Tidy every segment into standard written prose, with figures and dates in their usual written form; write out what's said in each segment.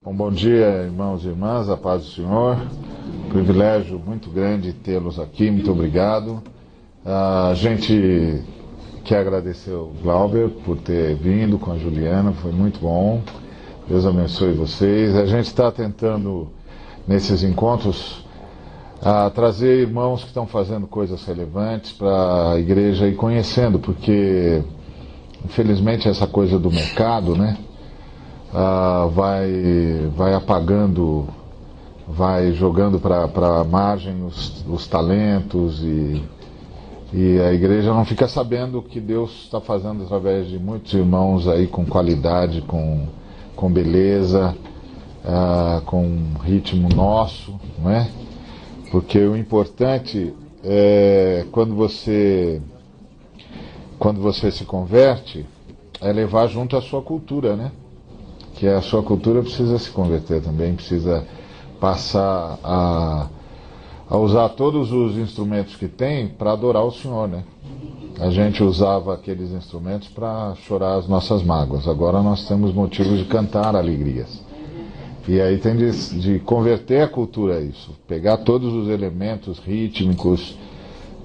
Bom dia, irmãos e irmãs, a paz do Senhor. Privilégio muito grande tê-los aqui, muito obrigado. A gente quer agradecer ao Glauber por ter vindo com a Juliana, foi muito bom. Deus abençoe vocês. A gente está tentando, nesses encontros, trazer irmãos que estão fazendo coisas relevantes para a igreja ir conhecendo, porque, infelizmente, essa coisa do mercado, né? Vai apagando, vai jogando para a margem os talentos e a igreja não fica sabendo o que Deus está fazendo através de muitos irmãos aí com qualidade, com beleza, com ritmo nosso, não é? Porque o importante é quando você se converte é levar junto a sua cultura, né? Que a sua cultura precisa se converter também, precisa passar a usar todos os instrumentos que tem para adorar o Senhor, né? A gente usava aqueles instrumentos para chorar as nossas mágoas, agora nós temos motivos de cantar alegrias. E aí tem de converter a cultura a isso, pegar todos os elementos rítmicos,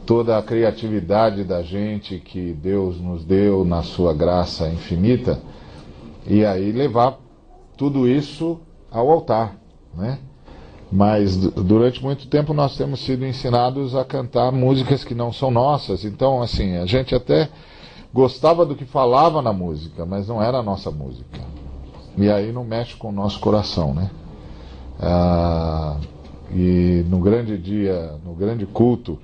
toda a criatividade da gente que Deus nos deu na sua graça infinita, e aí levar tudo isso ao altar, né? Mas durante muito tempo nós temos sido ensinados a cantar músicas que não são nossas. Então, assim, a gente até gostava do que falava na música, mas não era a nossa música. E aí não mexe com o nosso coração, né? E no grande dia, no grande culto,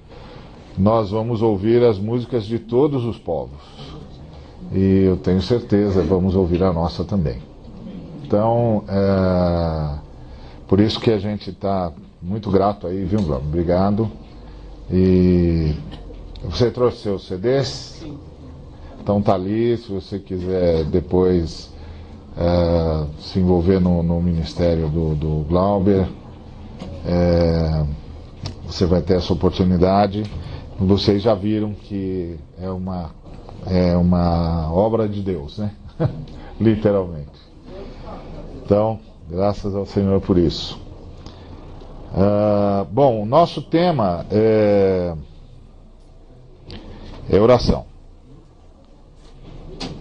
nós vamos ouvir as músicas de todos os povos. E eu tenho certeza, vamos ouvir a nossa também. Então, por isso que a gente está muito grato aí, viu, Glauber? Obrigado. E você trouxe seus CDs? Sim. Então tá ali, se você quiser depois se envolver no ministério do Glauber, você vai ter essa oportunidade. Vocês já viram que é uma obra de Deus, né? Literalmente. Então, graças ao Senhor por isso. Bom, o nosso tema é oração.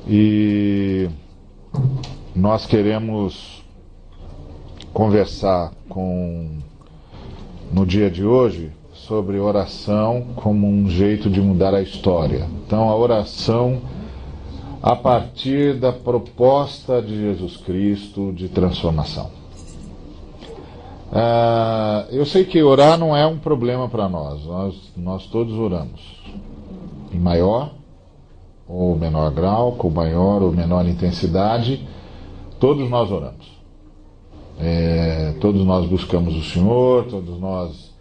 E nós queremos conversar no dia de hoje sobre oração como um jeito de mudar a história. Então, a oração a partir da proposta de Jesus Cristo de transformação. Eu sei que orar não é um problema para nós todos oramos, em maior ou menor grau, com maior ou menor intensidade, todos nós oramos. Todos nós buscamos o Senhor, todos nós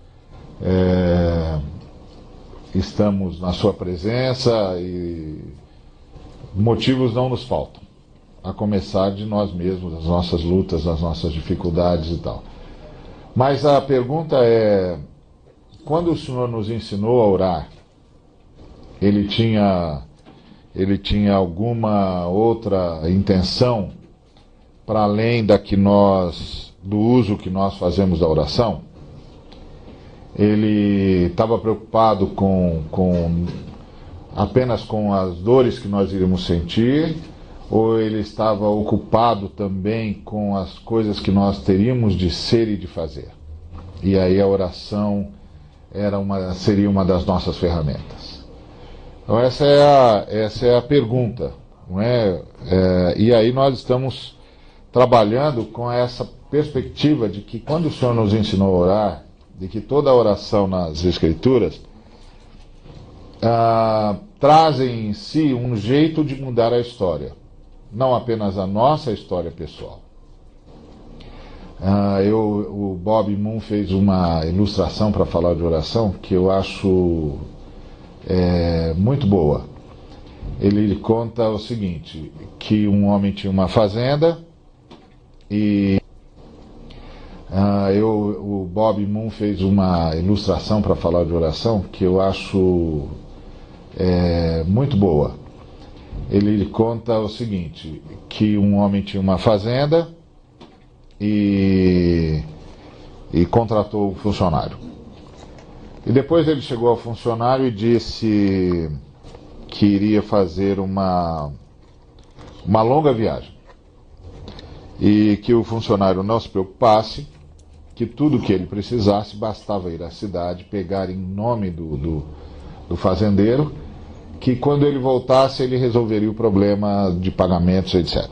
estamos na sua presença e motivos não nos faltam, a começar de nós mesmos, das nossas lutas, das nossas dificuldades e tal. Mas a pergunta é, quando o Senhor nos ensinou a orar, Ele tinha alguma outra intenção para além do uso que nós fazemos da oração? Ele estava preocupado apenas com as dores que nós iríamos sentir, ou ele estava ocupado também com as coisas que nós teríamos de ser e de fazer? E aí a oração seria uma das nossas ferramentas. Então essa é a pergunta, não é? E aí nós estamos trabalhando com essa perspectiva de que quando o Senhor nos ensinou a orar, de que toda a oração nas Escrituras trazem em si um jeito de mudar a história, não apenas a nossa história pessoal. O Bob Moon fez uma ilustração para falar de oração que eu acho muito boa. Ele conta o seguinte, que um homem tinha uma fazenda e o Bob Moon fez uma ilustração para falar de oração que eu acho muito boa. Ele conta o seguinte, que um homem tinha uma fazenda e contratou um funcionário. E depois ele chegou ao funcionário e disse que iria fazer uma longa viagem. E que o funcionário não se preocupasse, que tudo que ele precisasse bastava ir à cidade, pegar em nome do fazendeiro, que quando ele voltasse ele resolveria o problema de pagamentos, etc.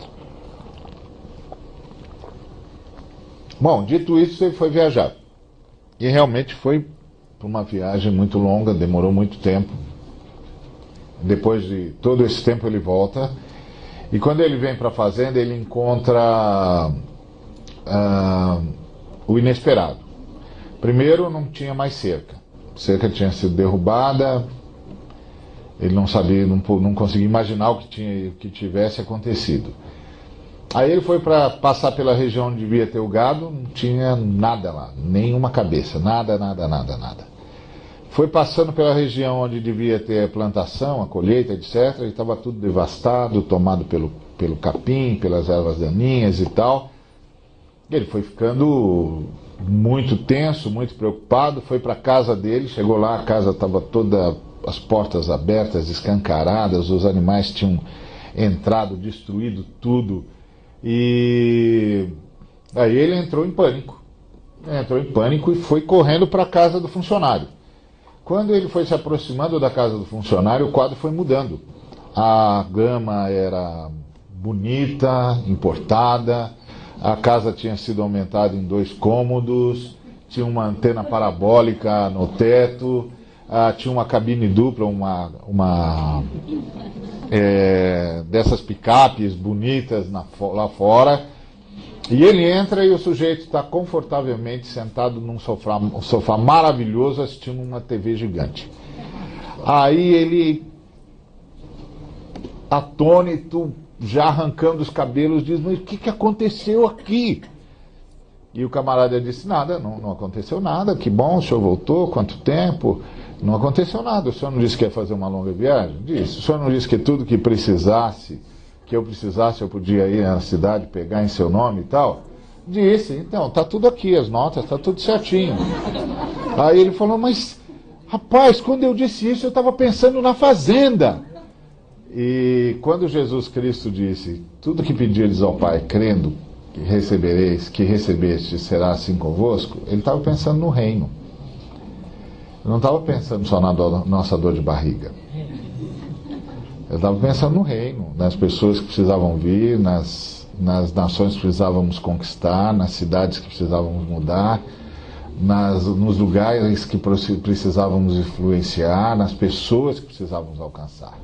Bom, dito isso, ele foi viajar. E realmente foi uma viagem muito longa, demorou muito tempo. Depois de todo esse tempo ele volta. E quando ele vem para a fazenda, ele encontra o inesperado. Primeiro, não tinha mais cerca. A cerca tinha sido derrubada. Ele não sabia, não conseguia imaginar o que tivesse acontecido. Aí ele foi para passar pela região onde devia ter o gado, não tinha nada lá, nenhuma cabeça, nada. Foi passando pela região onde devia ter a plantação, a colheita, etc. E estava tudo devastado, tomado pelo capim, pelas ervas daninhas e tal. Ele foi ficando muito tenso, muito preocupado, foi para a casa dele, chegou lá, a casa estava toda, as portas abertas, escancaradas, os animais tinham entrado, destruído tudo. E aí ele entrou em pânico e foi correndo para a casa do funcionário. Quando ele foi se aproximando da casa do funcionário, o quadro foi mudando. A grama era bonita, importada, a casa tinha sido aumentada em 2 cômodos, tinha uma antena parabólica no teto, tinha uma cabine dupla, dessas picapes bonitas lá fora. E ele entra e o sujeito está confortavelmente sentado num sofá maravilhoso assistindo uma TV gigante. Aí ele, atônito, já arrancando os cabelos, diz: mas o que aconteceu aqui? E o camarada disse: nada, não aconteceu nada, que bom, o senhor voltou, quanto tempo? Não aconteceu nada, o senhor não disse que ia fazer uma longa viagem? Disse. O senhor não disse que tudo que eu precisasse, eu podia ir na cidade, pegar em seu nome e tal? Disse. Então, tá tudo aqui, as notas, tá tudo certinho. Aí ele falou: mas, rapaz, quando eu disse isso, eu estava pensando na fazenda. E quando Jesus Cristo disse: tudo que pedirdes ao Pai, crendo que recebeste, será assim convosco, ele estava pensando no reino. Ele não estava pensando só na nossa dor de barriga. Eu estava pensando no reino, nas pessoas que precisavam vir, nas nações que precisávamos conquistar, nas cidades que precisávamos mudar, nos lugares que precisávamos influenciar, nas pessoas que precisávamos alcançar.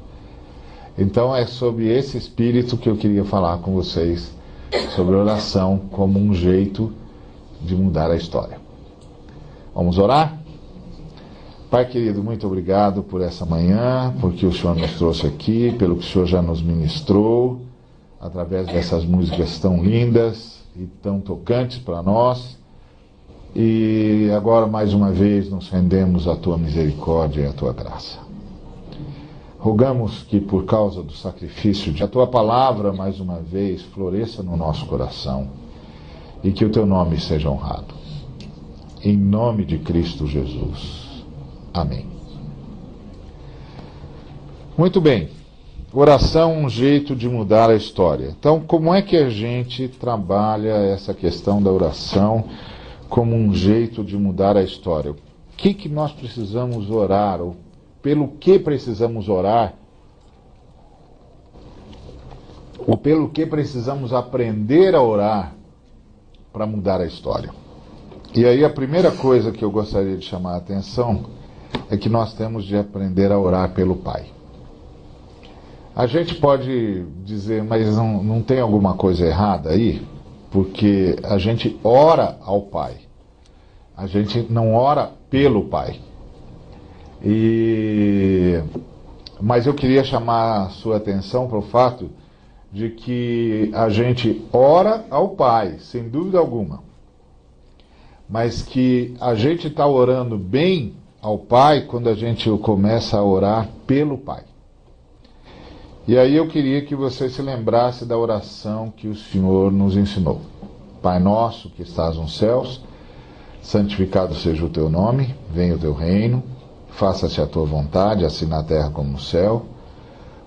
Então é sobre esse espírito que eu queria falar com vocês, sobre oração como um jeito de mudar a história. Vamos orar? Pai querido, muito obrigado por essa manhã, porque o Senhor nos trouxe aqui, pelo que o Senhor já nos ministrou, através dessas músicas tão lindas e tão tocantes para nós. E agora, mais uma vez, nos rendemos à Tua misericórdia e à Tua graça. Rogamos que, por causa do sacrifício de a Tua palavra, mais uma vez, floresça no nosso coração e que o Teu nome seja honrado. Em nome de Cristo Jesus. Amém. Muito bem. Oração, um jeito de mudar a história. Então, como é que a gente trabalha essa questão da oração como um jeito de mudar a história? O que nós precisamos orar? Ou pelo que precisamos orar? Ou pelo que precisamos aprender a orar para mudar a história? E aí a primeira coisa que eu gostaria de chamar a atenção é que nós temos de aprender a orar pelo Pai. A gente pode dizer, mas não tem alguma coisa errada aí? Porque a gente ora ao Pai. A gente não ora pelo Pai. Mas eu queria chamar a sua atenção para o fato de que a gente ora ao Pai, sem dúvida alguma. Mas que a gente está orando bem ao Pai quando a gente começa a orar pelo Pai. E aí eu queria que você se lembrasse da oração que o Senhor nos ensinou. Pai nosso que estás nos céus, santificado seja o teu nome, venha o teu reino, faça-se a tua vontade, assim na terra como no céu.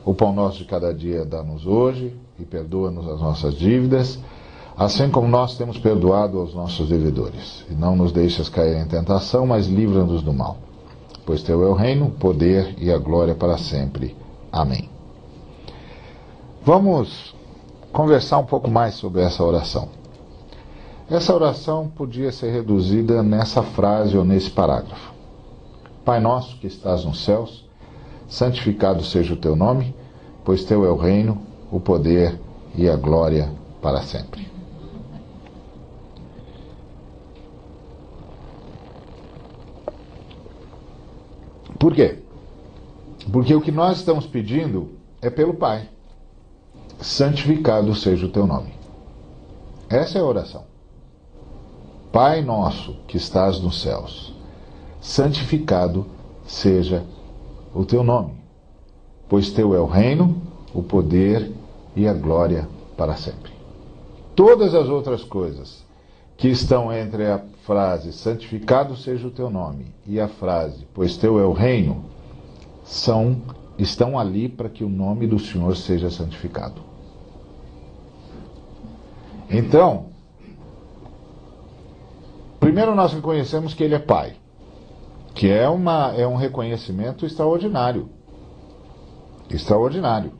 O pão nosso de cada dia dá-nos hoje, e perdoa-nos as nossas dívidas, assim como nós temos perdoado aos nossos devedores. E não nos deixes cair em tentação, mas livra-nos do mal. Pois teu é o reino, o poder e a glória para sempre. Amém. Vamos conversar um pouco mais sobre essa oração. Essa oração podia ser reduzida nessa frase ou nesse parágrafo. Pai nosso que estás nos céus, santificado seja o teu nome, pois teu é o reino, o poder e a glória para sempre. Por quê? Porque o que nós estamos pedindo é pelo Pai. Santificado seja o teu nome. Essa é a oração. Pai nosso que estás nos céus, santificado seja o teu nome, pois teu é o reino, o poder e a glória para sempre. Todas as outras coisas que estão entre a frase santificado seja o teu nome e a frase pois teu é o reino estão ali para que o nome do Senhor seja santificado. Então, primeiro nós reconhecemos que Ele é Pai, que é um reconhecimento extraordinário. Extraordinário.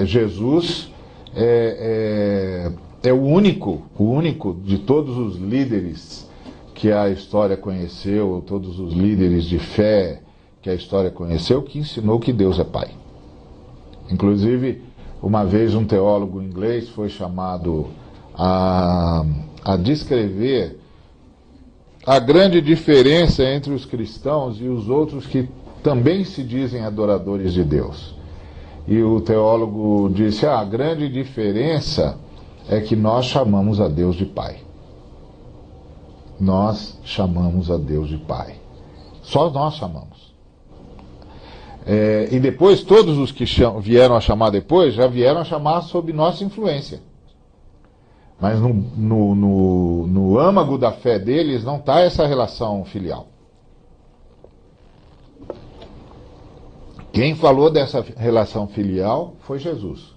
Jesus é o único de todos os líderes que a história conheceu, todos os líderes de fé que a história conheceu, que ensinou que Deus é Pai. Inclusive, uma vez um teólogo inglês foi chamado a descrever a grande diferença entre os cristãos e os outros que também se dizem adoradores de Deus. E o teólogo disse: a grande diferença é que nós chamamos a Deus de Pai. Nós chamamos a Deus de Pai. Só nós chamamos. E depois, todos os que vieram a chamar depois, já vieram a chamar sob nossa influência. Mas no âmago da fé deles não está essa relação filial. Quem falou dessa relação filial foi Jesus.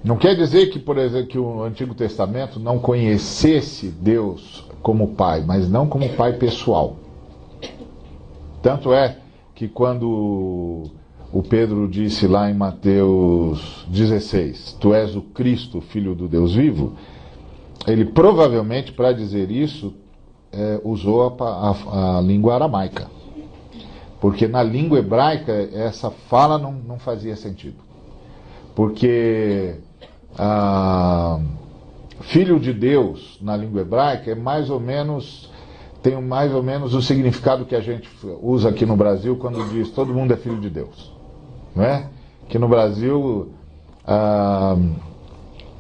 Não quer dizer que, por exemplo, que o Antigo Testamento não conhecesse Deus como Pai, mas não como Pai pessoal. Tanto é que quando o Pedro disse lá em Mateus 16, tu és o Cristo, Filho do Deus vivo, ele provavelmente, para dizer isso, usou a língua aramaica. Porque na língua hebraica essa fala não fazia sentido. Porque filho de Deus na língua hebraica tem mais ou menos o significado que a gente usa aqui no Brasil quando diz todo mundo é filho de Deus. Não é? Que no Brasil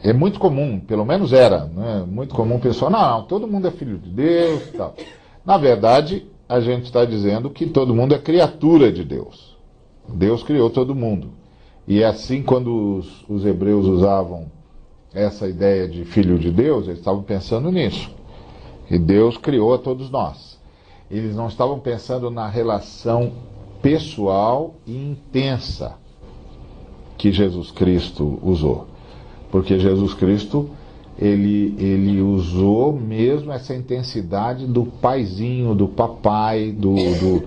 é muito comum, pelo menos era, né? Muito comum o pessoal, não, todo mundo é filho de Deus e tal. Na verdade, a gente está dizendo que todo mundo é criatura de Deus. Deus criou todo mundo. E assim, quando os hebreus usavam essa ideia de filho de Deus, eles estavam pensando nisso. E Deus criou a todos nós. Eles não estavam pensando na relação pessoal e intensa que Jesus Cristo usou. Porque Jesus Cristo, ele usou mesmo essa intensidade do paizinho, do papai, do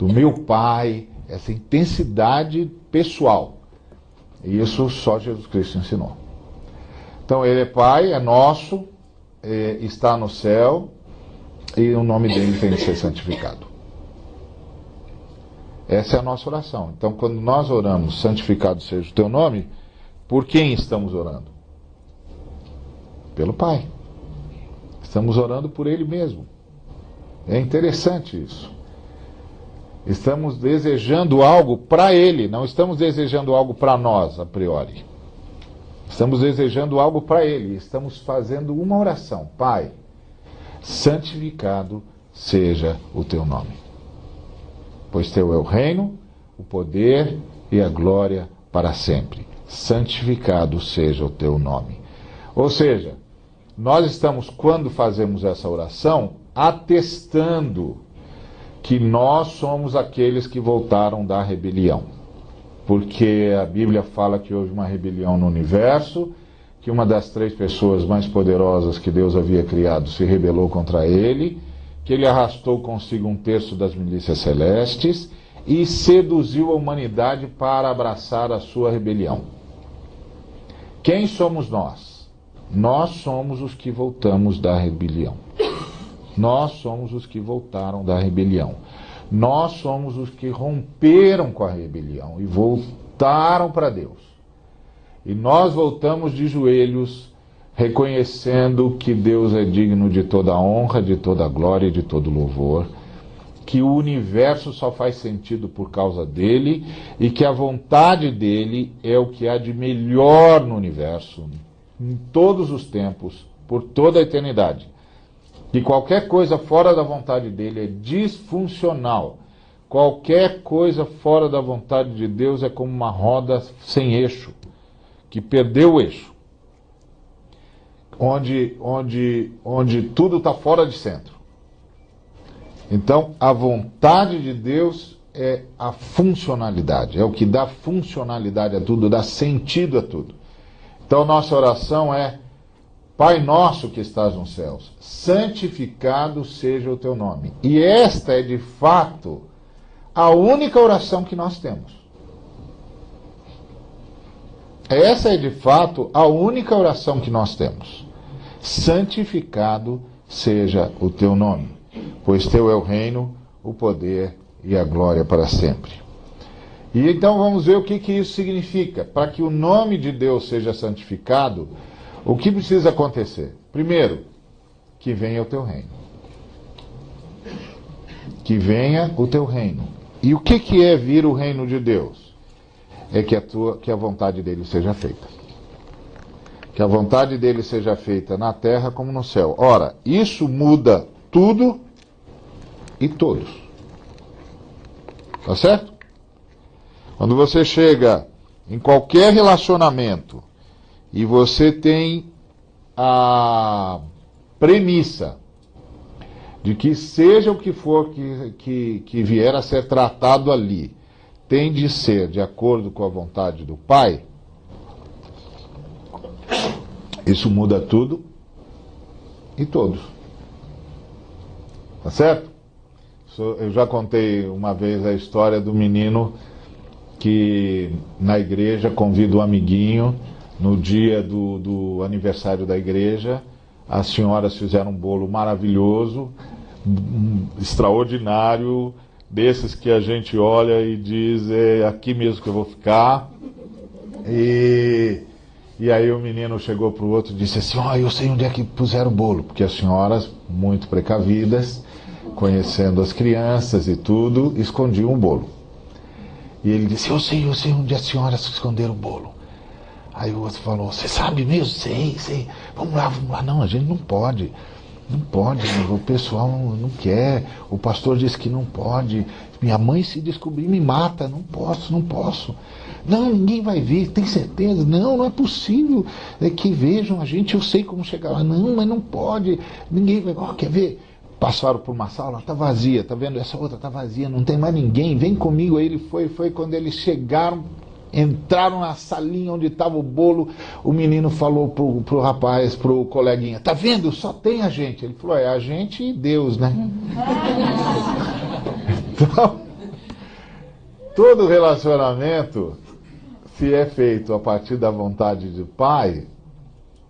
meu pai, essa intensidade pessoal. E isso só Jesus Cristo ensinou. Então ele é Pai, é nosso, está no céu, e o nome dele tem de ser santificado. Essa é a nossa oração. Então quando nós oramos, santificado seja o teu nome, por quem estamos orando? Pelo Pai. Estamos orando por Ele mesmo. É interessante isso. Estamos desejando algo para Ele, não estamos desejando algo para nós, a priori. Estamos desejando algo para Ele, estamos fazendo uma oração. Pai, santificado seja o teu nome. Pois teu é o reino, o poder e a glória para sempre. Santificado seja o teu nome. Ou seja, nós estamos, quando fazemos essa oração, atestando que nós somos aqueles que voltaram da rebelião. Porque a Bíblia fala que houve uma rebelião no universo, que uma das 3 pessoas mais poderosas que Deus havia criado se rebelou contra ele, que ele arrastou consigo 1/3 das milícias celestes e seduziu a humanidade para abraçar a sua rebelião. Quem somos nós? Nós somos os que voltamos da rebelião. Nós somos os que voltaram da rebelião. Nós somos os que romperam com a rebelião e voltaram para Deus. E nós voltamos de joelhos, reconhecendo que Deus é digno de toda a honra, de toda a glória e de todo louvor, que o universo só faz sentido por causa dele e que a vontade dele é o que há de melhor no universo, em todos os tempos, por toda a eternidade. Que qualquer coisa fora da vontade dele é disfuncional. Qualquer coisa fora da vontade de Deus é como uma roda sem eixo, que perdeu o eixo. Onde tudo está fora de centro. Então, a vontade de Deus é a funcionalidade, é o que dá funcionalidade a tudo, dá sentido a tudo. Então, nossa oração é: Pai nosso que estás nos céus, santificado seja o teu nome. E esta é, de fato, a única oração que nós temos. Essa é, de fato, a única oração que nós temos. Santificado seja o teu nome, pois teu é o reino, o poder e a glória para sempre. E então vamos ver o que isso significa. Para que o nome de Deus seja santificado, o que precisa acontecer? Primeiro, que venha o teu reino. Que venha o teu reino. E o que é vir o reino de Deus? É que a vontade dele seja feita. Que a vontade dele seja feita na terra como no céu. Ora, isso muda tudo e todos. Tá certo? Quando você chega em qualquer relacionamento e você tem a premissa de que seja o que for que vier a ser tratado ali, tem de ser de acordo com a vontade do Pai, isso muda tudo e todos. Tá certo? Eu já contei uma vez a história do menino que na igreja convida um amiguinho. No dia do aniversário da igreja, as senhoras fizeram um bolo maravilhoso, extraordinário, desses que a gente olha e diz: é aqui mesmo que eu vou ficar. E aí o menino chegou para o outro e disse assim: eu sei onde é que puseram o bolo, porque as senhoras, muito precavidas, conhecendo as crianças e tudo, escondiam o bolo. E ele disse: eu sei onde as senhoras esconderam o bolo. Aí o outro falou: você sabe mesmo? Sei. Vamos lá. Não, a gente não pode, o pessoal não quer, o pastor disse que não pode, minha mãe se descobrir me mata, não posso. Não, ninguém vai vir, tem certeza? Não é possível, que vejam a gente, eu sei como chegar lá. Não, mas não pode, ninguém vai, quer ver? Passaram por uma sala, está vazia, tá vendo? Essa outra está vazia, não tem mais ninguém, vem comigo. Aí ele foi quando eles chegaram, entraram na salinha onde estava o bolo, o menino falou pro rapaz, pro coleguinha: tá vendo? Só tem a gente. Ele falou: é a gente e Deus, né? Então, todo relacionamento, se é feito a partir da vontade do Pai,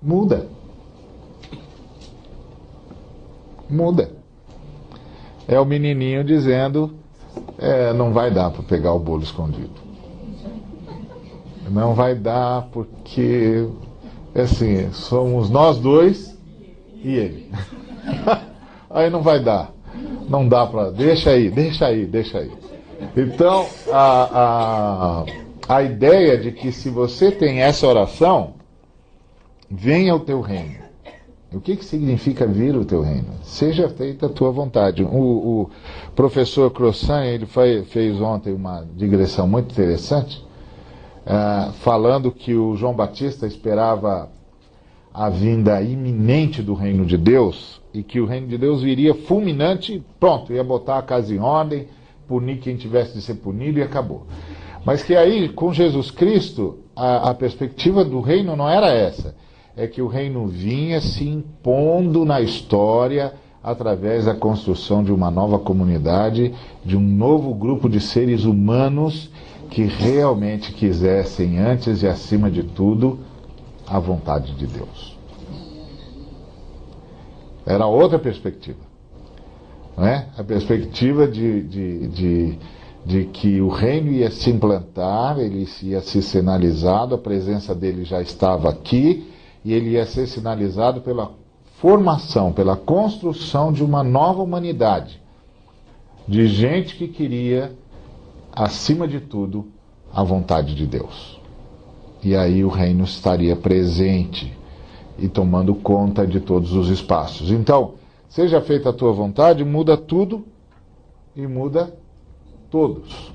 muda. É o menininho dizendo: não vai dar para pegar o bolo escondido. Não vai dar porque, assim, somos nós dois e ele. Aí não vai dar. Não dá para... Deixa aí. Então, a ideia de que se você tem essa oração, venha o teu reino. O que significa vir o teu reino? Seja feita a tua vontade. O professor Crossan, ele fez ontem uma digressão muito interessante, falando que o João Batista esperava a vinda iminente do reino de Deus, e que o reino de Deus viria fulminante e pronto, ia botar a casa em ordem, punir quem tivesse de ser punido e acabou. Mas que aí, com Jesus Cristo, a perspectiva do reino não era essa. É que o reino vinha se impondo na história através da construção de uma nova comunidade, de um novo grupo de seres humanos que realmente quisessem, antes e acima de tudo, a vontade de Deus. Era outra perspectiva. Não é? A perspectiva de que o reino ia se implantar, ele ia ser sinalizado, a presença dele já estava aqui, e ele ia ser sinalizado pela formação, pela construção de uma nova humanidade, de gente que queria, acima de tudo, a vontade de Deus. E aí o reino estaria presente e tomando conta de todos os espaços. Então, seja feita a tua vontade, muda tudo e muda todos.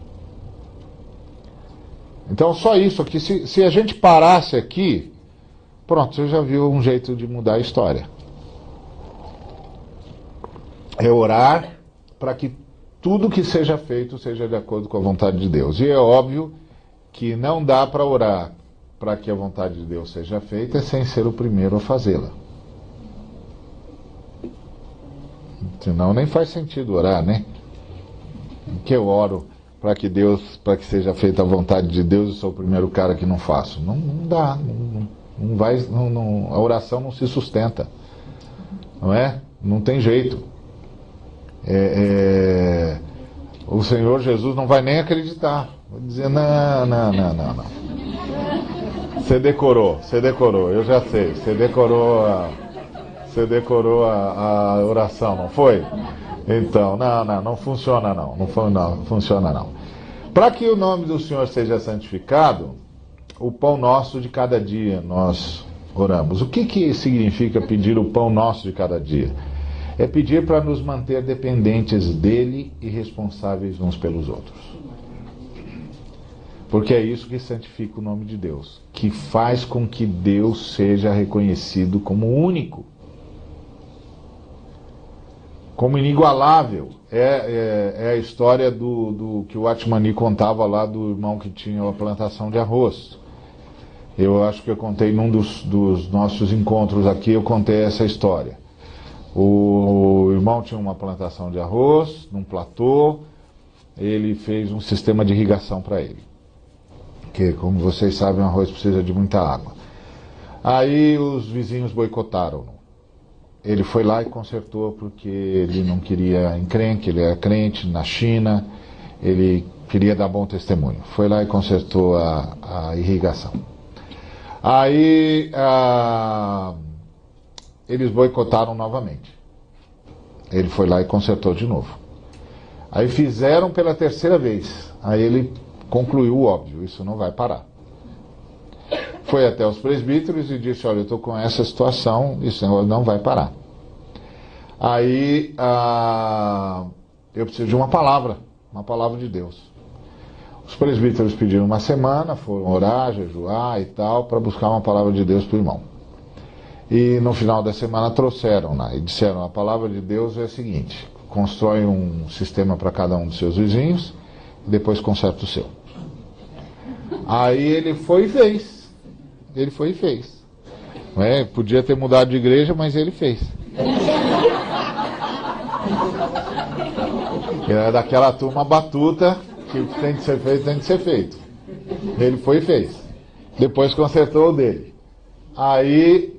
Então, só isso aqui. Se a gente parasse aqui, pronto, você já viu um jeito de mudar a história. É orar para que tudo que seja feito seja de acordo com a vontade de Deus. E é óbvio que não dá para orar para que a vontade de Deus seja feita sem ser o primeiro a fazê-la. Senão nem faz sentido orar, né? Que eu oro para que seja feita a vontade de Deus e sou o primeiro cara que não faço. Não dá, a oração não se sustenta, não é? Não tem jeito. O Senhor Jesus não vai nem acreditar, vai dizer não. Você decorou, eu já sei, você decorou a oração, não foi? Então, não funciona não funciona não. Para que o nome do Senhor seja santificado, o pão nosso de cada dia nós oramos. O que significa pedir o pão nosso de cada dia? É pedir para nos manter dependentes dele e responsáveis uns pelos outros. Porque é isso que santifica o nome de Deus, que faz com que Deus seja reconhecido como único, como inigualável. É a história do que o Atmani contava lá do irmão que tinha uma plantação de arroz. Eu acho que eu contei num dos nossos encontros aqui, eu contei essa história. O irmão tinha uma plantação de arroz, num platô, ele fez um sistema de irrigação para ele. Porque, como vocês sabem, o arroz precisa de muita água. Aí os vizinhos boicotaram-no. Ele foi lá e consertou porque ele não queria encrenque, ele era crente na China, ele queria dar bom testemunho. Foi lá e consertou a irrigação. Aí eles boicotaram novamente. Ele foi lá e consertou de novo. Aí fizeram pela terceira vez. Aí ele concluiu o óbvio, isso não vai parar. Foi até os presbíteros e disse, olha, eu estou com essa situação, isso não vai parar. Aí eu preciso de uma palavra de Deus. Os presbíteros pediram uma semana, foram orar, jejuar e tal, para buscar uma palavra de Deus para o irmão. E no final da semana trouxeram lá e disseram, a palavra de Deus é a seguinte, constrói um sistema para cada um dos seus vizinhos e depois conserta o seu. Aí ele foi e fez. Não é? Podia ter mudado de igreja, mas ele fez. Ele era daquela turma batuta que tem que ser feito. Ele foi e fez. Depois consertou o dele. Aí,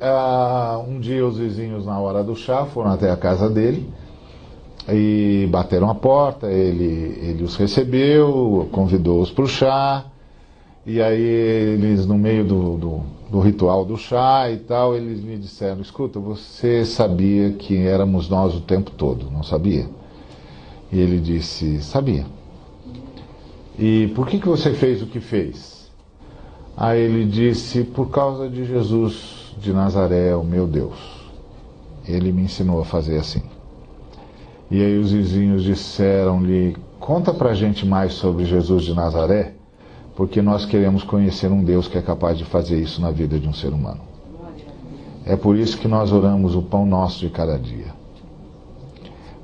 um dia os vizinhos, na hora do chá, foram até a casa dele e bateram a porta, ele os recebeu, convidou-os para o chá, e aí eles, no meio do ritual do chá e tal, eles me disseram, escuta, você sabia que éramos nós o tempo todo, não sabia? E ele disse, sabia. E por que você fez o que fez? Aí ele disse, por causa de Jesus de Nazaré, o meu Deus. Ele me ensinou a fazer assim. E aí os vizinhos disseram-lhe, conta pra gente mais sobre Jesus de Nazaré, porque nós queremos conhecer um Deus que é capaz de fazer isso na vida de um ser humano. É por isso que nós oramos o pão nosso de cada dia.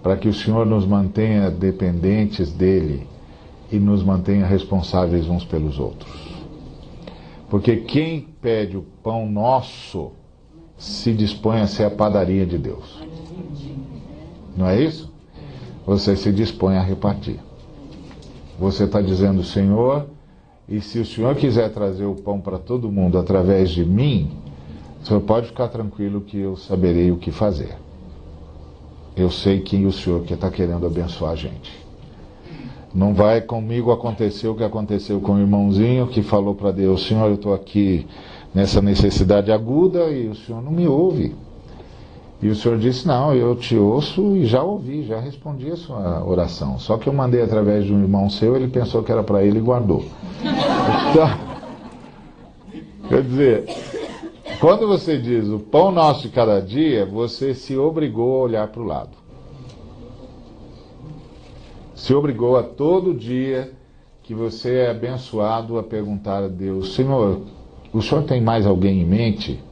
Para que o Senhor nos mantenha dependentes dele e nos mantenha responsáveis uns pelos outros. Porque quem pede o pão nosso se dispõe a ser a padaria de Deus. Não é isso? Você se dispõe a repartir. Você está dizendo, Senhor, e se o Senhor quiser trazer o pão para todo mundo através de mim, o Senhor pode ficar tranquilo que eu saberei o que fazer. Eu sei que o Senhor que está querendo abençoar a gente. Não vai comigo acontecer o que aconteceu com o irmãozinho que falou para Deus, Senhor, eu estou aqui nessa necessidade aguda e o Senhor não me ouve. E o Senhor disse, não, eu te ouço e já ouvi, já respondi a sua oração. Só que eu mandei através de um irmão seu, ele pensou que era para ele e guardou. Então, quer dizer, quando você diz o pão nosso de cada dia, você se obrigou a olhar para o lado. Se obrigou a todo dia que você é abençoado a perguntar a Deus, Senhor, o Senhor tem mais alguém em mente?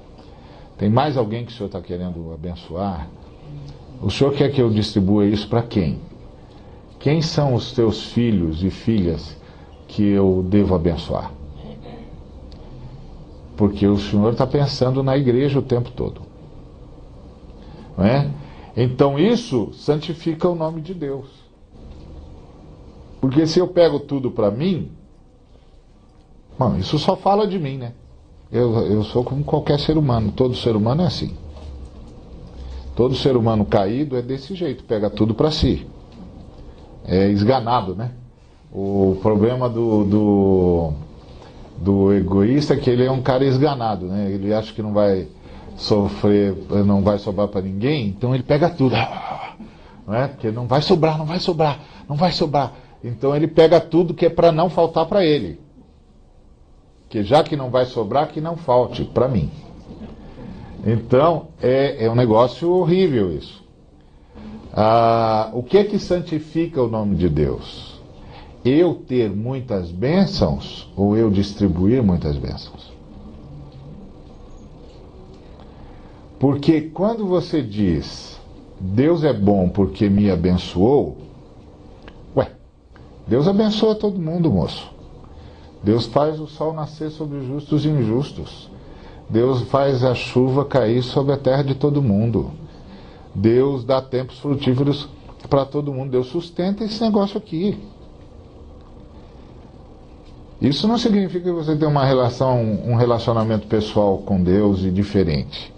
Tem mais alguém que o Senhor está querendo abençoar? O Senhor quer que eu distribua isso para quem? Quem são os teus filhos e filhas que eu devo abençoar? Porque o Senhor está pensando na igreja o tempo todo. Não é? Então isso santifica o nome de Deus. Porque se eu pego tudo para mim, bom, isso só fala de mim, né? Eu sou como qualquer ser humano, todo ser humano é assim. Todo ser humano caído é desse jeito, pega tudo para si. É esganado, né? O problema do egoísta é que ele é um cara esganado, né? Ele acha que não vai sofrer, não vai sobrar para ninguém, então ele pega tudo. Não é? Porque não vai sobrar, não vai sobrar, não vai sobrar. Então ele pega tudo que é para não faltar para ele. Que já que não vai sobrar, que não falte para mim. Então é um negócio horrível isso. O que é que santifica o nome de Deus? Eu ter muitas bênçãos ou eu distribuir muitas bênçãos? Porque quando você diz Deus é bom porque me abençoou, Deus abençoa todo mundo, moço. Deus faz o sol nascer sobre os justos e injustos. Deus faz a chuva cair sobre a terra de todo mundo. Deus dá tempos frutíferos para todo mundo. Deus sustenta esse negócio aqui. Isso não significa que você tem um relacionamento pessoal com Deus e diferente.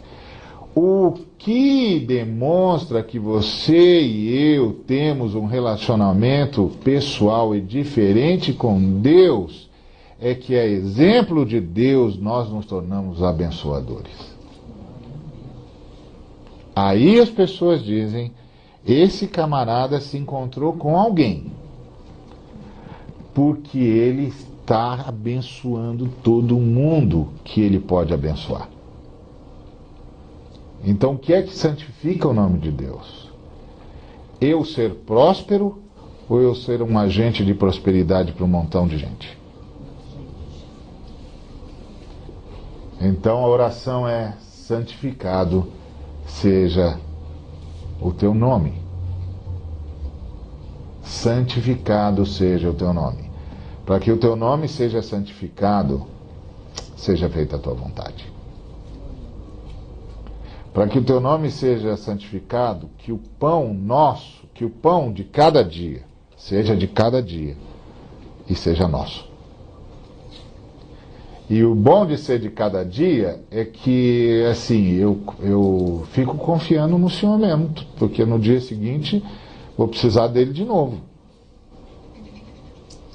O que demonstra que você e eu temos um relacionamento pessoal e diferente com Deus é que, a exemplo de Deus, nós nos tornamos abençoadores. Aí as pessoas dizem, esse camarada se encontrou com alguém, porque ele está abençoando todo mundo que ele pode abençoar. Então, o que é que santifica o nome de Deus? Eu ser próspero ou eu ser um agente de prosperidade para um montão de gente? Então, a oração é: santificado seja o teu nome. Santificado seja o teu nome. Para que o teu nome seja santificado, seja feita a tua vontade. Para que o teu nome seja santificado, que o pão nosso, que o pão de cada dia, seja de cada dia e seja nosso. E o bom de ser de cada dia é que, assim, eu fico confiando no Senhor mesmo, porque no dia seguinte vou precisar dele de novo.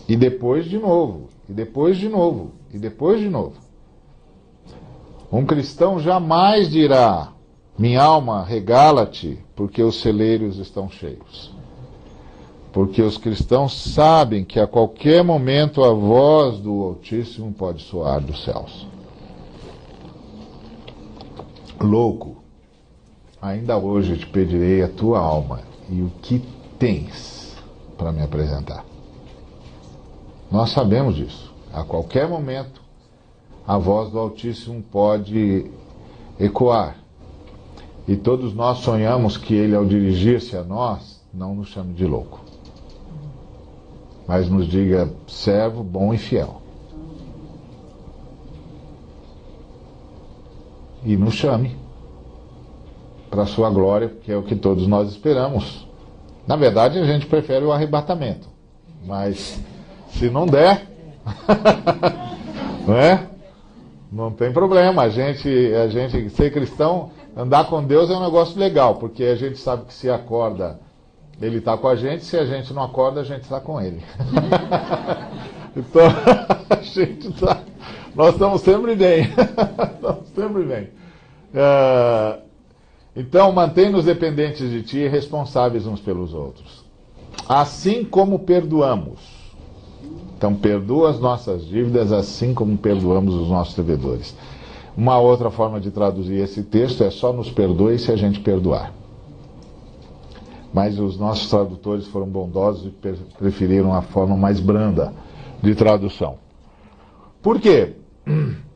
E depois de novo, e depois de novo, e depois de novo. Um cristão jamais dirá: minha alma, regala-te, porque os celeiros estão cheios. Porque os cristãos sabem que a qualquer momento a voz do Altíssimo pode soar dos céus. Louco, ainda hoje eu te pedirei a tua alma e o que tens para me apresentar. Nós sabemos disso. A qualquer momento a voz do Altíssimo pode ecoar E todos nós sonhamos que Ele, ao dirigir-se a nós, não nos chame de louco, mas nos diga: servo bom e fiel. E nos chame para a sua glória, que é o que todos nós esperamos. Na verdade, a gente prefere o arrebatamento, mas se não der, não é? Não tem problema. A gente ser cristão, andar com Deus é um negócio legal, porque a gente sabe que se acorda, Ele está com a gente; se a gente não acorda, a gente está com Ele. Então, nós estamos sempre bem. Estamos sempre bem. Então, mantém-nos dependentes de Ti e responsáveis uns pelos outros, assim como perdoamos. Então, perdoa as nossas dívidas, assim como perdoamos os nossos devedores. Uma outra forma de traduzir esse texto é: só nos perdoe se a gente perdoar. Mas os nossos tradutores foram bondosos e preferiram a forma mais branda de tradução. Por quê?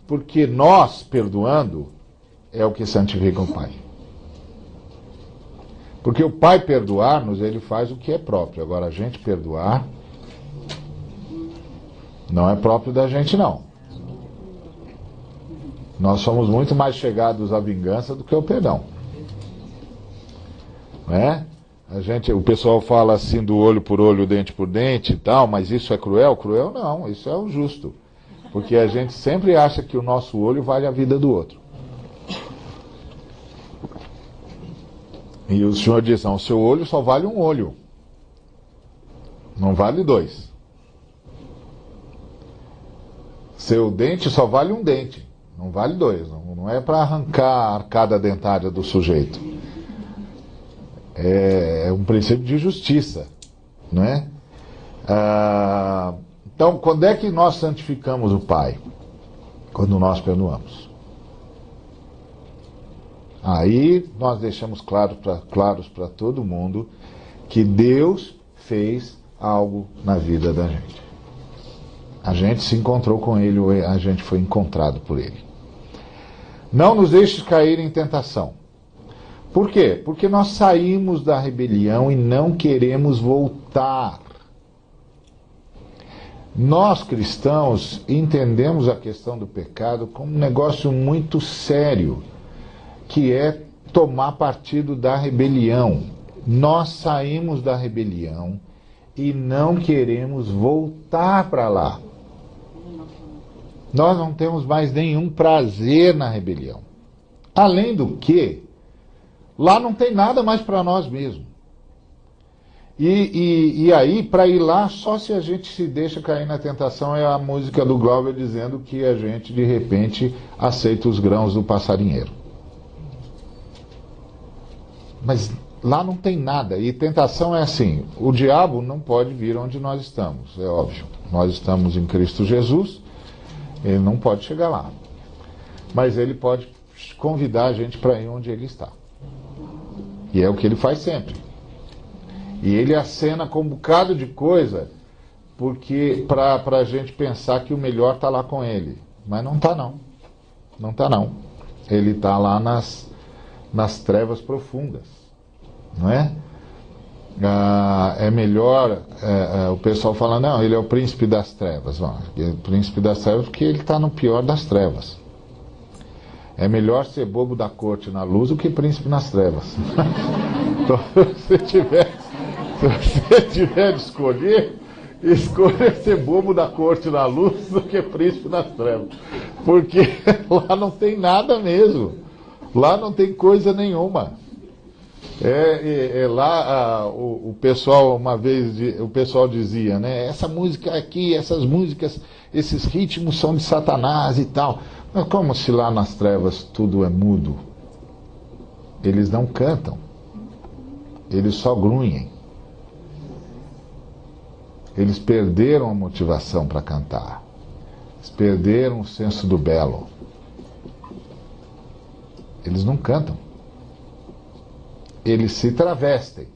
Porque nós, perdoando, é o que santifica o Pai. Porque o Pai perdoar-nos, Ele faz o que é próprio. Agora, a gente perdoar não é próprio da gente, não. Nós somos muito mais chegados à vingança do que ao perdão. Não é? O pessoal fala assim do olho por olho, dente por dente e tal, mas isso é cruel? Cruel não, isso é o justo. Porque a gente sempre acha que o nosso olho vale a vida do outro. E o Senhor diz: não, o seu olho só vale um olho, não vale dois. Seu dente só vale um dente, não vale dois. Não é para arrancar a arcada dentária do sujeito. É um princípio de justiça, não é? Então, quando é que nós santificamos o Pai? Quando nós perdoamos. Aí nós deixamos claros para todo mundo que Deus fez algo na vida da gente. A gente se encontrou com Ele, ou a gente foi encontrado por Ele. Não nos deixes cair em tentação. Por quê? Porque nós saímos da rebelião e não queremos voltar. Nós, cristãos, entendemos a questão do pecado como um negócio muito sério, que é tomar partido da rebelião. Nós saímos da rebelião e não queremos voltar para lá. Nós não temos mais nenhum prazer na rebelião. Além do que, lá não tem nada mais para nós mesmos. E aí, para ir lá, só se a gente se deixa cair na tentação. É a música do Glauber dizendo que a gente, de repente, aceita os grãos do passarinheiro. Mas lá não tem nada. E tentação é assim: o diabo não pode vir onde nós estamos, é óbvio. Nós estamos em Cristo Jesus, ele não pode chegar lá. Mas ele pode convidar a gente para ir onde ele está. E é o que ele faz sempre. E ele acena com um bocado de coisa, porque para a gente pensar que o melhor está lá com ele. Mas não está, não. Não está, não. Ele está lá nas trevas profundas. Não é? É melhor, o pessoal fala: não, ele é o príncipe das trevas. Não, ele é o príncipe das trevas porque ele está no pior das trevas. É melhor ser bobo da corte na luz do que príncipe nas trevas. Então, se você tiver de escolher, escolha ser bobo da corte na luz do que príncipe nas trevas. Porque lá não tem nada mesmo. Lá não tem coisa nenhuma. Lá o pessoal, uma vez, o pessoal dizia, né? Essa música aqui, essas músicas, esses ritmos são de Satanás e tal. Mas como se lá nas trevas tudo é mudo? Eles não cantam. Eles só grunhem. Eles perderam a motivação para cantar. Eles perderam o senso do belo. Eles não cantam. Eles se travestem,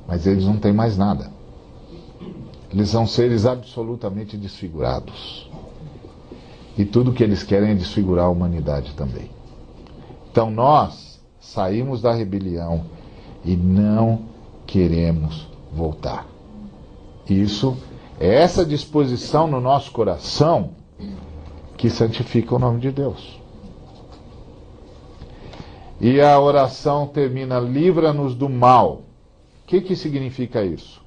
mas eles não têm mais nada. Eles são seres absolutamente desfigurados. E tudo que eles querem é desfigurar a humanidade também. Então nós saímos da rebelião e não queremos voltar. Isso é essa disposição no nosso coração que santifica o nome de Deus. E a oração termina: livra-nos do mal. O que significa isso?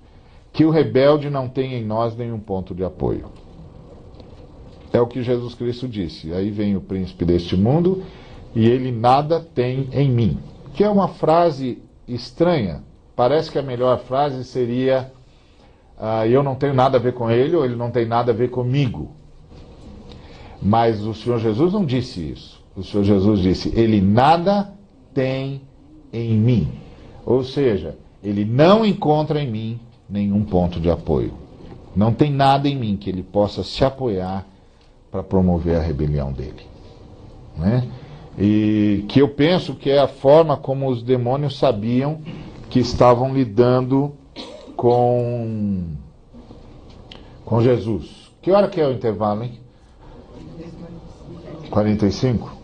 Que o rebelde não tem em nós nenhum ponto de apoio. É o que Jesus Cristo disse. Aí vem o príncipe deste mundo e ele nada tem em mim. Que é uma frase estranha. Parece que a melhor frase seria: eu não tenho nada a ver com ele, ou ele não tem nada a ver comigo. Mas o Senhor Jesus não disse isso. O Senhor Jesus disse: ele nada tem em mim. Ou seja, ele não encontra em mim nenhum ponto de apoio. Não tem nada em mim que ele possa se apoiar para promover a rebelião dele. Né? E que eu penso que é a forma como os demônios sabiam que estavam lidando com Jesus. Que hora que é o intervalo, hein? 45?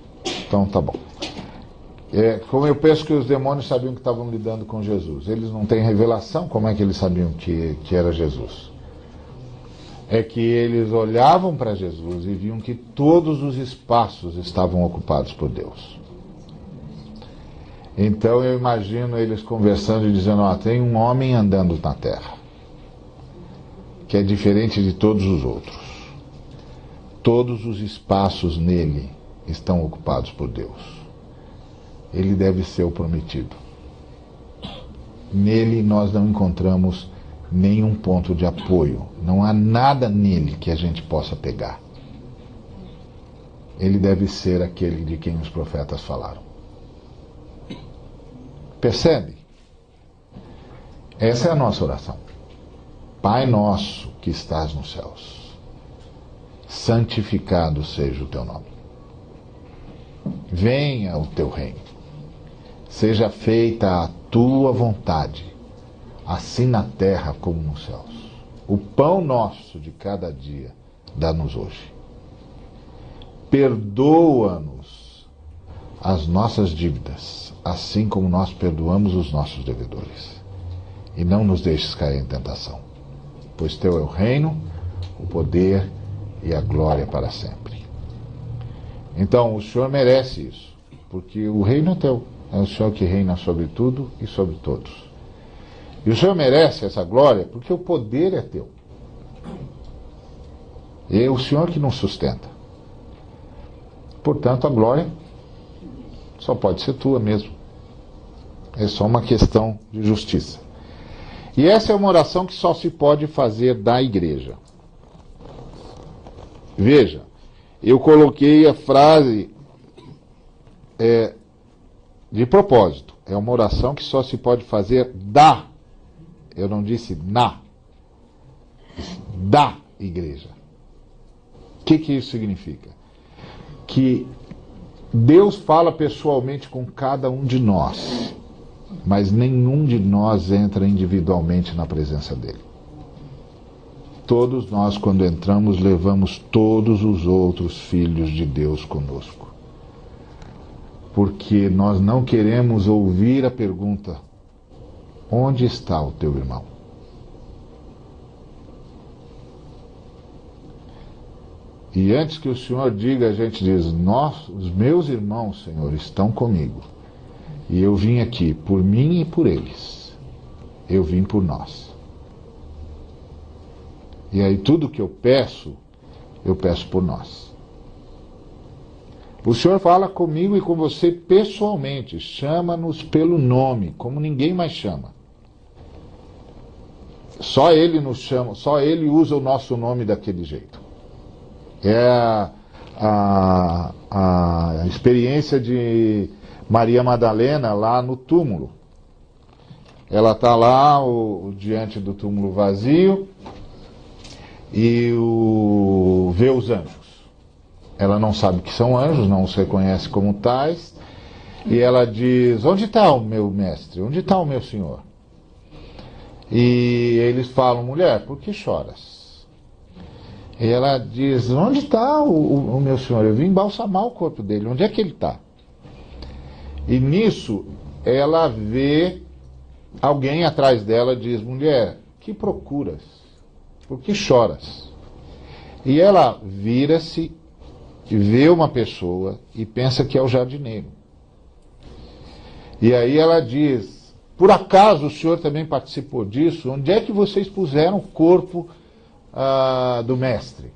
Então tá bom. Como eu penso que os demônios sabiam que estavam lidando com Jesus. Eles não têm revelação, como é que eles sabiam que era Jesus? É que eles olhavam para Jesus e viam que todos os espaços estavam ocupados por Deus. Então eu imagino eles conversando e dizendo: tem um homem andando na terra, que é diferente de todos os outros. Todos os espaços nele estão ocupados por Deus. Ele deve ser o prometido. Nele nós não encontramos nenhum ponto de apoio. Não há nada nele que a gente possa pegar. Ele deve ser aquele de quem os profetas falaram. Percebe? Essa é a nossa oração. Pai nosso que estás nos céus, santificado seja o teu nome. Venha o teu reino. Seja feita a tua vontade, assim na terra como nos céus. O pão nosso de cada dia dá-nos hoje. Perdoa-nos as nossas dívidas, assim como nós perdoamos os nossos devedores. E não nos deixes cair em tentação, pois teu é o reino, o poder e a glória para sempre. Então, o Senhor merece isso, porque o reino é teu. É o Senhor que reina sobre tudo e sobre todos. E o Senhor merece essa glória porque o poder é teu. E é o Senhor que nos sustenta. Portanto, a glória só pode ser tua mesmo. É só uma questão de justiça. E essa é uma oração que só se pode fazer da igreja. Veja, eu coloquei a frase de propósito. É uma oração que só se pode fazer da. Eu não disse na. Da igreja. O que isso significa? Que Deus fala pessoalmente com cada um de nós, mas nenhum de nós entra individualmente na presença dele. Todos nós, quando entramos, levamos todos os outros filhos de Deus conosco. Porque nós não queremos ouvir a pergunta: onde está o teu irmão? E antes que o Senhor diga, a gente diz: os meus irmãos, Senhor, estão comigo. E eu vim aqui por mim e por eles. Eu vim por nós. E aí tudo que eu peço por nós. O Senhor fala comigo e com você pessoalmente. Chama-nos pelo nome, como ninguém mais chama. Só Ele nos chama, só Ele usa o nosso nome daquele jeito. É a experiência de Maria Madalena lá no túmulo. Ela está lá diante do túmulo vazio e vê os anjos. Ela não sabe que são anjos, não os reconhece como tais. E ela diz: onde está o meu mestre? Onde está o meu senhor? E eles falam: mulher, por que choras? E ela diz: onde está o meu senhor? Eu vim embalsamar o corpo dele. Onde é que ele está? E nisso ela vê alguém atrás dela e diz: mulher, que procuras? Por que choras? E ela vira-se e vê uma pessoa e pensa que é o jardineiro. E aí ela diz: por acaso o senhor também participou disso? Onde é que vocês puseram o corpo do mestre?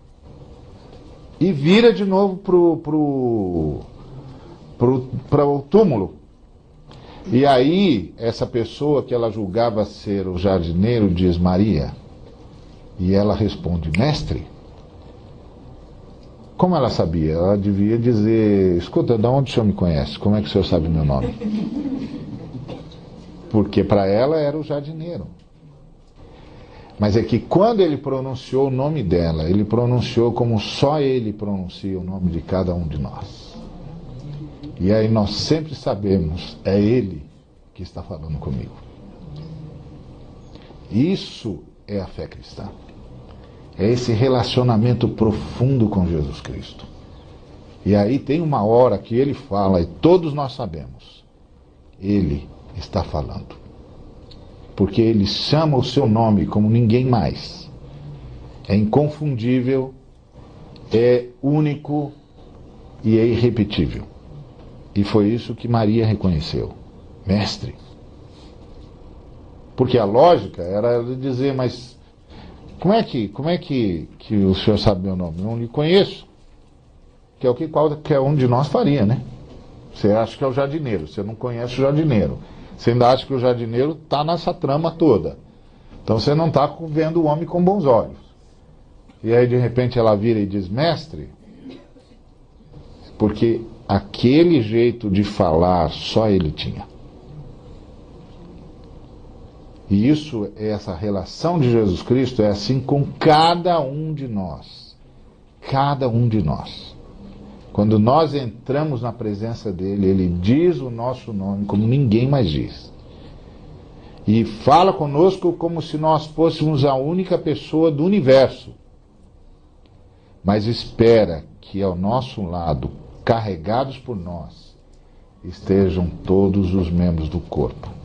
E vira de novo para o túmulo. E aí essa pessoa que ela julgava ser o jardineiro diz: Maria. E ela responde: mestre. Como ela sabia? Ela devia dizer: escuta, de onde o senhor me conhece? Como é que o senhor sabe meu nome? Porque para ela era o jardineiro. Mas é que quando ele pronunciou o nome dela, ele pronunciou como só ele pronuncia o nome de cada um de nós. E aí nós sempre sabemos: é ele que está falando comigo. Isso é a fé cristã. É esse relacionamento profundo com Jesus Cristo. E aí tem uma hora que ele fala, e todos nós sabemos: ele está falando. Porque ele chama o seu nome como ninguém mais. É inconfundível, é único e é irrepetível. E foi isso que Maria reconheceu: mestre. Porque a lógica era dizer: mas como é que o senhor sabe meu nome? Não lhe conheço. Que é o que qualquer um de nós faria, né? Você acha que é o jardineiro, você não conhece o jardineiro. Você ainda acha que o jardineiro está nessa trama toda. Então você não está vendo o homem com bons olhos. E aí de repente ela vira e diz: mestre. Porque aquele jeito de falar só ele tinha. E isso, essa relação de Jesus Cristo é assim com cada um de nós. Cada um de nós. Quando nós entramos na presença dele, ele diz o nosso nome como ninguém mais diz. E fala conosco como se nós fôssemos a única pessoa do universo. Mas espera que ao nosso lado, carregados por nós, estejam todos os membros do corpo.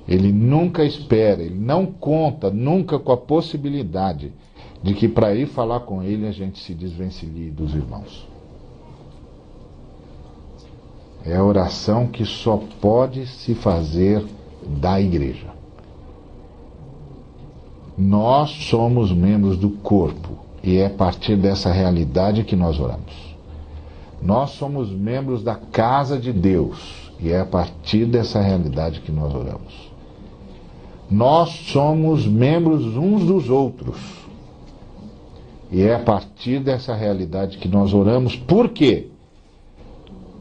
Ele nunca espera, ele não conta nunca com a possibilidade de que para ir falar com ele a gente se desvencilhe dos irmãos. É a oração que só pode se fazer da igreja. Nós somos membros do corpo e é a partir dessa realidade que nós oramos. Nós somos membros da casa de Deus e é a partir dessa realidade que nós oramos. Nós somos membros uns dos outros. E é a partir dessa realidade que nós oramos. Por quê?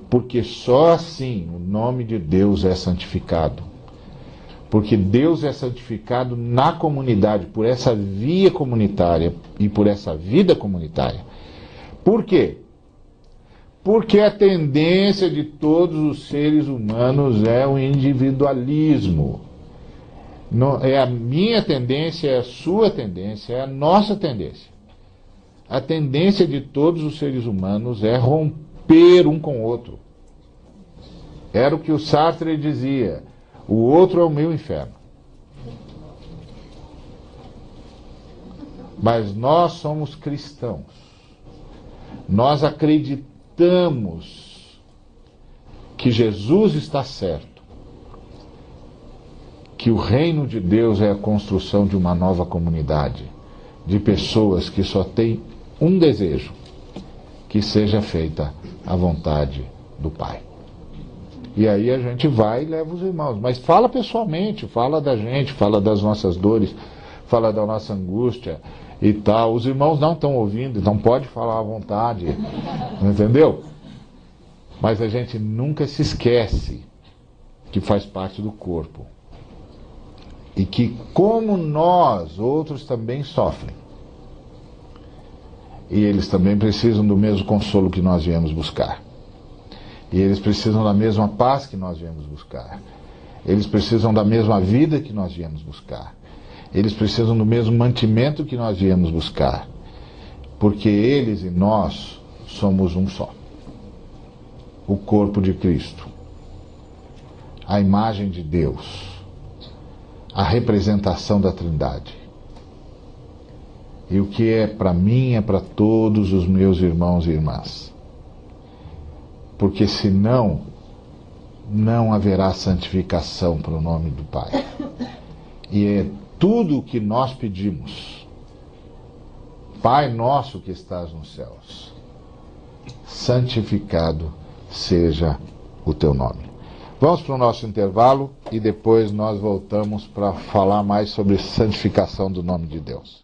Porque só assim o nome de Deus é santificado. Porque Deus é santificado na comunidade, por essa via comunitária e por essa vida comunitária. Por quê? Porque a tendência de todos os seres humanos é o individualismo. É a minha tendência, é a sua tendência, é a nossa tendência. A tendência de todos os seres humanos é romper um com o outro. Era o que o Sartre dizia: o outro é o meu inferno. Mas nós somos cristãos. Nós acreditamos que Jesus está certo. Que o reino de Deus é a construção de uma nova comunidade, de pessoas que só têm um desejo: que seja feita a vontade do Pai. E aí a gente vai e leva os irmãos, mas fala pessoalmente, fala da gente, fala das nossas dores, fala da nossa angústia e tal. Os irmãos não estão ouvindo, então pode falar à vontade, entendeu? Mas a gente nunca se esquece que faz parte do corpo. E que, como nós, outros também sofrem. E eles também precisam do mesmo consolo que nós viemos buscar. E eles precisam da mesma paz que nós viemos buscar. Eles precisam da mesma vida que nós viemos buscar. Eles precisam do mesmo mantimento que nós viemos buscar. Porque eles e nós somos um só. O corpo de Cristo. a imagem de Deus, a representação da Trindade. E o que é para mim é para todos os meus irmãos e irmãs. Porque senão, não haverá santificação para o nome do Pai. E é tudo o que nós pedimos. Pai nosso que estás nos céus, santificado seja o teu nome. Vamos para o nosso intervalo e depois nós voltamos para falar mais sobre santificação do nome de Deus.